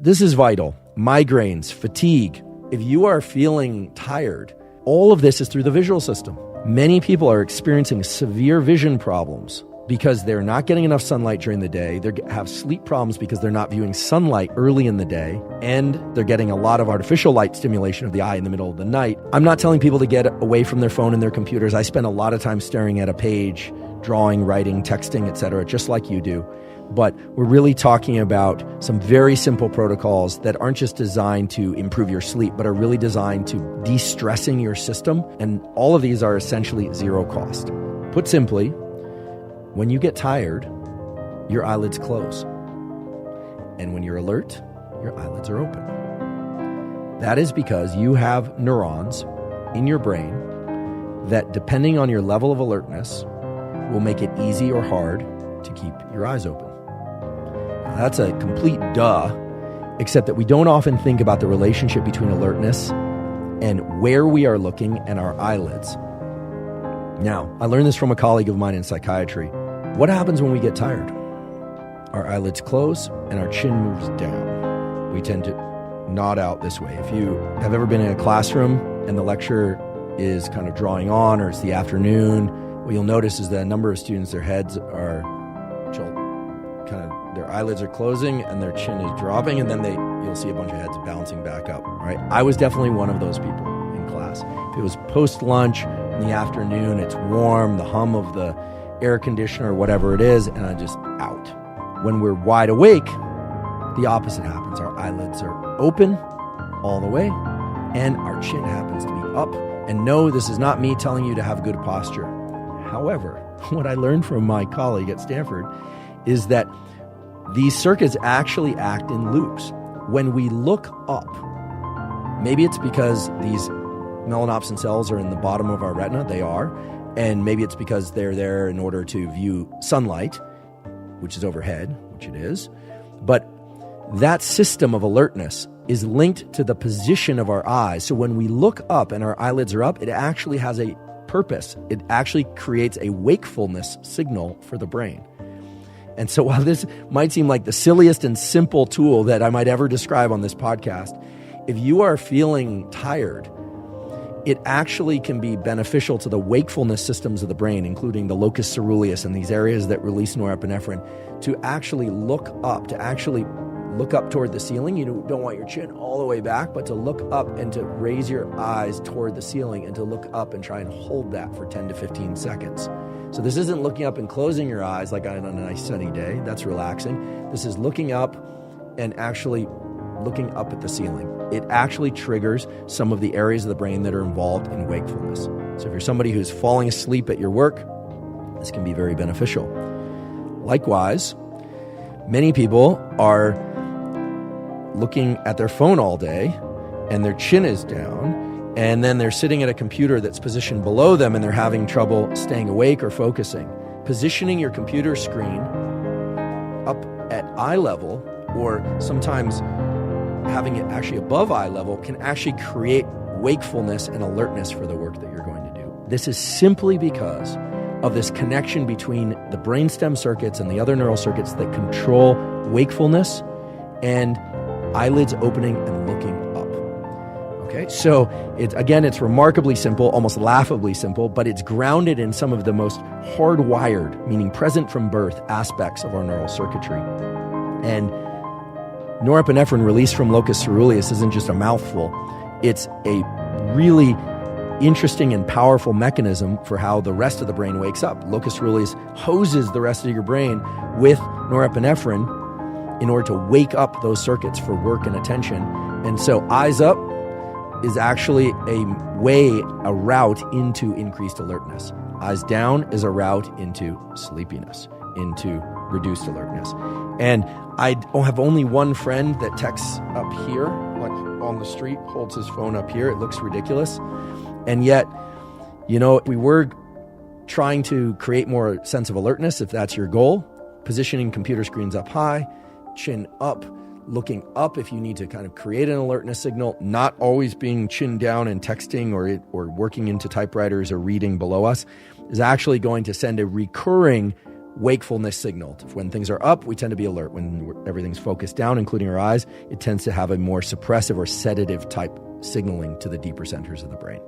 This is vital. Migraines, fatigue. If you are feeling tired, all of this is through the visual system. Many people are experiencing severe vision problems because they're not getting enough sunlight during the day. They have sleep problems because they're not viewing sunlight early in the day, and they're getting a lot of artificial light stimulation of the eye in the middle of the night. I'm not telling people to get away from their phone and their computers. I spend a lot of time staring at a page, drawing, writing, texting, etc., just like you do. But we're really talking about some very simple protocols that aren't just designed to improve your sleep, but are really designed to de-stressing your system. And all of these are essentially zero cost. Put simply, when you get tired, your eyelids close. And when you're alert, your eyelids are open. That is because you have neurons in your brain that, depending on your level of alertness, will make it easy or hard to keep your eyes open. Now, that's a complete duh, except that we don't often think about the relationship between alertness and where we are looking and our eyelids. Now, I learned this from a colleague of mine in psychiatry. What happens when we get tired? Our eyelids close and our chin moves down. We tend to nod out this way. If you have ever been in a classroom and the lecturer is kind of drawing on, or it's the afternoon, what you'll notice is that a number of students, their heads are their eyelids are closing and their chin is dropping, and then you'll see a bunch of heads bouncing back up, right? I was definitely one of those people in class. If it was post-lunch in the afternoon, it's warm, the hum of the air conditioner or whatever it is, and I'm just out. When we're wide awake, the opposite happens. Our eyelids are open all the way, and our chin happens to be up. And no, this is not me telling you to have good posture. However, what I learned from my colleague at Stanford is that these circuits actually act in loops. When we look up, maybe it's because these melanopsin cells are in the bottom of our retina, they are, and maybe it's because they're there in order to view sunlight, which is overhead, which it is, but that system of alertness is linked to the position of our eyes. So when we look up and our eyelids are up, it actually has a purpose. It actually creates a wakefulness signal for the brain. And so while this might seem like the silliest and simple tool that I might ever describe on this podcast, if you are feeling tired, it actually can be beneficial to the wakefulness systems of the brain, including the locus coeruleus and these areas that release norepinephrine, to actually look up toward the ceiling. You don't want your chin all the way back, but to look up and to raise your eyes toward the ceiling and to look up and try and hold that for 10 to 15 seconds. So this isn't looking up and closing your eyes like on a nice sunny day. That's relaxing. This is looking up and actually looking up at the ceiling. It actually triggers some of the areas of the brain that are involved in wakefulness. So if you're somebody who's falling asleep at your work, this can be very beneficial. Likewise, many people are looking at their phone all day and their chin is down, and then they're sitting at a computer that's positioned below them and they're having trouble staying awake or focusing. Positioning your computer screen up at eye level, or sometimes having it actually above eye level, can actually create wakefulness and alertness for the work that you're going to do. This is simply because of this connection between the brainstem circuits and the other neural circuits that control wakefulness and eyelids opening and looking up. Okay, so it's remarkably simple, almost laughably simple, but it's grounded in some of the most hardwired, meaning present from birth, aspects of our neural circuitry. And norepinephrine released from locus coeruleus isn't just a mouthful. It's a really interesting and powerful mechanism for how the rest of the brain wakes up. Locus coeruleus hoses the rest of your brain with norepinephrine in order to wake up those circuits for work and attention. And so eyes up is actually a route into increased alertness. Eyes down is a route into sleepiness, into reduced alertness. And I have only one friend that texts up here, like on the street, holds his phone up here. It looks ridiculous. And yet, we were trying to create more sense of alertness, if that's your goal, positioning computer screens up high, chin up, looking up if you need to kind of create an alertness signal, not always being chin down and texting or working into typewriters or reading below us, is actually going to send a recurring wakefulness signal. When things are up, we tend to be alert. When everything's focused down, including our eyes, it tends to have a more suppressive or sedative type signaling to the deeper centers of the brain.